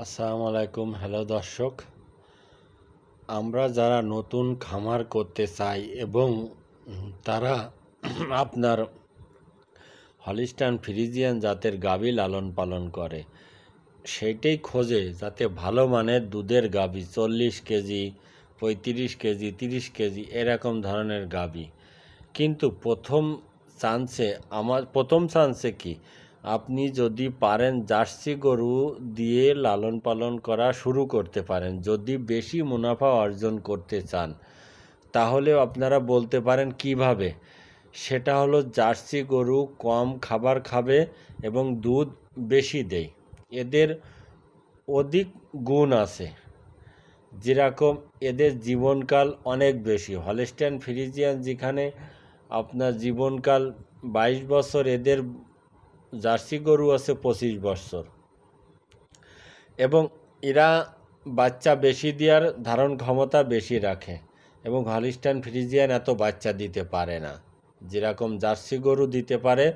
আসসালামু আলাইকুম। হ্যালো দর্শক, আমরা যারা নতুন খামার করতে চাই এবং তারা আপনার হলিস্টাইন ফ্রিজিয়ান জাতের গাভী লালন পালন করে, সেইটাই খোঁজে যাতে ভালো মানের দুধের গাভী 40 কেজি, 35 কেজি, 30 কেজি এরকম ধরনের গাভী। কিন্তু প্রথম চান্সে কি আপনি যদি পারেন জার্সি গরু দিয়ে লালন পালন করা শুরু করতে পারেন, যদি বেশি মুনাফা অর্জন করতে চান, তাহলে আপনারা বলতে পারেন কিভাবে। সেটা হলো জার্সি গরু কম খাবার খাবে এবং দুধ বেশি দেয়। এদের অধিক গুণ আছে, যেরকম এদের জীবনকাল অনেক বেশি। হলিস্টাইন ফ্রিজিয়ান যেখানে আপনার জীবনকাল 22 বছর, এদের জার্সি গরু আছে 25 বছর, এবং এরা বাচ্চা বেশি দেওয়ার ধারণ ক্ষমতা বেশি রাখে, এবং হলিস্টাইন ফ্রিজিয়ান এত বাচ্চা দিতে পারে না। যেরকম জার্সি গরু দিতে পারে,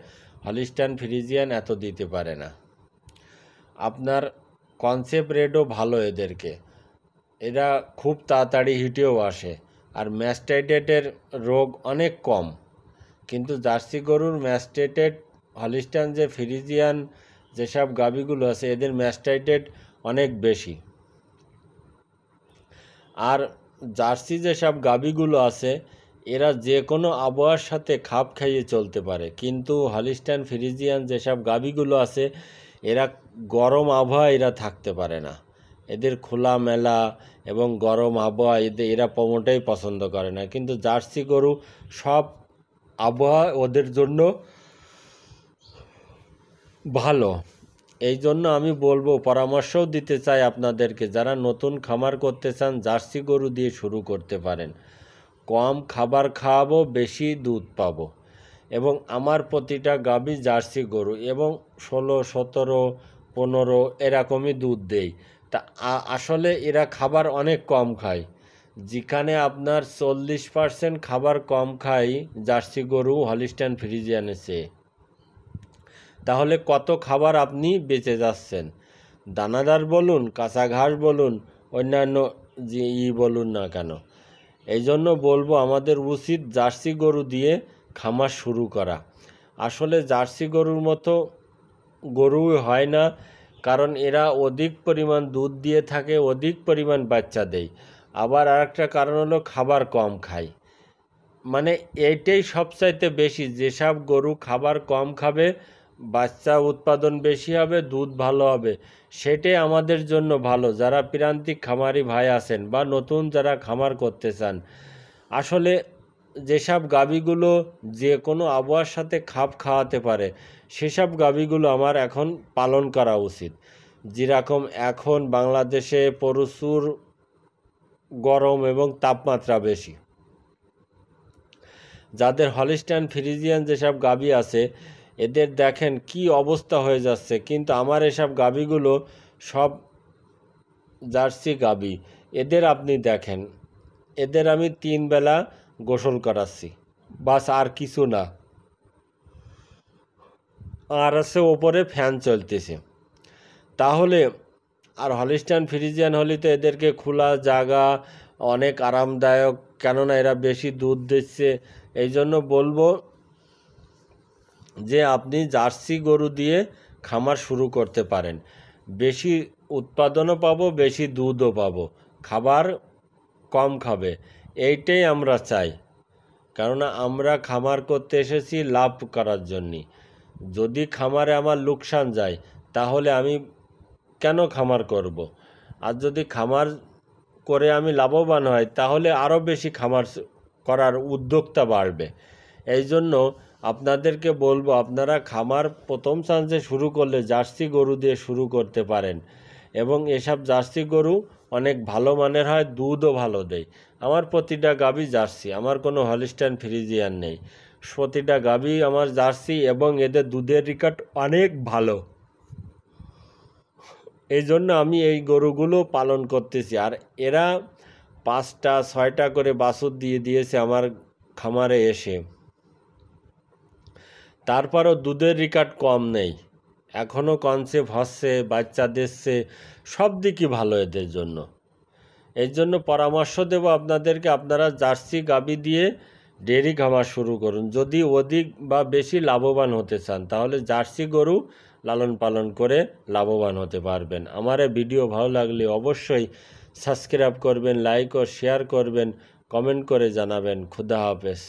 হলিস্টাইন ফ্রিজিয়ান এত দিতে পারে না। আপনার কনসেপ্ট রেটও ভালো এদেরকে, এরা খুব তাড়াতাড়ি হিটেও আসে, আর ম্যাস্টাইটেটের রোগ অনেক কম। কিন্তু জার্সি গরুর ম্যাস্টাইটেট, হলিস্টাইন যে ফ্রিজিয়ান যেসব গাভীগুলো আছে এদের ম্যাস্টাইটেট অনেক বেশি। আর জার্সি যেসব গাভীগুলো আছে এরা যে কোনো আবহাওয়ার সাথে খাপ খাইয়ে চলতে পারে, কিন্তু হলিস্টাইন ফ্রিজিয়ান যেসব গাভীগুলো আছে এরা গরম আবহাওয়া এরা থাকতে পারে না। এদের খোলা মেলা এবং গরম আবহাওয়া এরা মোটেই পছন্দ করে না। কিন্তু জার্সি গরু সব আবহাওয়া ওদের জন্য ভালো। এই জন্য আমি বলবো, পরামর্শও দিতে চাই আপনাদেরকে, যারা নতুন খামার করতে চান জার্সি গরু দিয়ে শুরু করতে পারেন। কম খাবার খাওয়াবো, বেশি দুধ পাবো, এবং আমার প্রতিটা গাভী জার্সি গরু এবং 16, 17, 15 এরকমই দুধ দেয়। তা আসলে এরা খাবার অনেক কম খায়, যেখানে আপনার 40% খাবার কম খায় জার্সি গরু হলিস্টাইন ফ্রিজিয়ানের চেয়ে। তাহলে কত খাবার আপনি বেঁচে যাচ্ছেন, দানাদার বলুন, কাঁচা ঘাস বলুন, অন্যান্য যে বলুন না কেন। এই জন্য বলবো আমাদের উচিত জার্সি গরু দিয়ে খামার শুরু করা। আসলে জার্সি গরুর মতো গরু হয় না, কারণ এরা অধিক পরিমাণ দুধ দিয়ে থাকে, অধিক পরিমাণ বাচ্চা দেয়। আবার আরেকটা কারণ হলো খাবার কম খায়। মানে এইটাই সবচাইতে বেশি, যেসব গরু খাবার কম খাবে, বাচ্চা উৎপাদন বেশি হবে, দুধ ভালো হবে, সেটাই আমাদের জন্য ভালো। যারা প্রান্তিক খামারি ভাই আছেন বা নতুন যারা খামার করতে চান, আসলে যেসব গাভীগুলো যে কোনো আবহাওয়ার সাথে খাপ খাওয়াতে পারে সেসব গাভীগুলো আমার এখন পালন করা উচিত। যেরকম এখন বাংলাদেশে প্রচুর গরম এবং তাপমাত্রা বেশি, যাদের হলিস্টাইন ফ্রিজিয়ান যেসব গাভী আছে এদের দেখেন কি অবস্থা হয়ে যাচ্ছে। কিন্তু আমার এসব গাভীগুলো সব জার্সি গাভী। এদের আপনি দেখেন, এদের আমি 3 বেলা গোসল করাচ্ছি, বাস, আর কিছু না। আর আছে ওপরে ফ্যান চলতেছে। তাহলে আর হলিস্টাইন ফ্রিজিয়ান হলে তো এদেরকে খোলা জায়গা অনেক আরামদায়ক, কেননা এরা বেশি দুধ দিচ্ছে। এই জন্য বলবো যে আপনি জার্সি গরু দিয়ে খামার শুরু করতে পারেন, বেশি উৎপাদনও পাবো, বেশি দুধও পাবো, খাবার কম খাবে। এইটাই আমরা চাই, কেননা আমরা খামার করতে এসেছি লাভ করার জন্যে। যদি খামারে আমার লোকসান যায় তাহলে আমি কেন খামার করব? আর যদি খামার করে আমি লাভবান হয় তাহলে আরও বেশি খামার করার উদ্যোক্তা বাড়বে। এই জন্য আপনাদেরকে বলবো, আপনারা খামার প্রথম চান্সে শুরু করলে জার্সি গরু দিয়ে শুরু করতে পারেন, এবং এসব জার্সি গরু অনেক ভালো মানের হয়, দুধও ভালো দেয়। আমার প্রতিটা গাভী জার্সি, আমার কোনো হলিস্টাইন ফ্রিজিয়ান নেই। প্রতিটা গাভী আমার জার্সি, এবং এদের দুধের রেকর্ড অনেক ভালো। এই জন্য আমি এই গরুগুলো পালন করতেছি। আর এরা 5টা 6টা করে বাছুর দিয়ে দিয়েছে আমার খামারে এসে, তারপরও দুধের রেকর্ড কম নেই। এখনও কনসেপ্ট হচ্ছে, বাচ্চা দিচ্ছে, সব দিকই ভালো এদের জন্য। এই জন্য পরামর্শ দেব আপনাদেরকে, আপনারা জার্সি গাভী দিয়ে ডেয়ারি খামার শুরু করুন। যদি অধিক বা বেশি লাভবান হতে চান তাহলে জার্সি গরু লালন পালন করে লাভবান হতে পারবেন। আমার এই ভিডিও ভালো লাগলে অবশ্যই সাবস্ক্রাইব করবেন, লাইক ও শেয়ার করবেন, কমেন্ট করে জানাবেন। খুদা হাফেজ।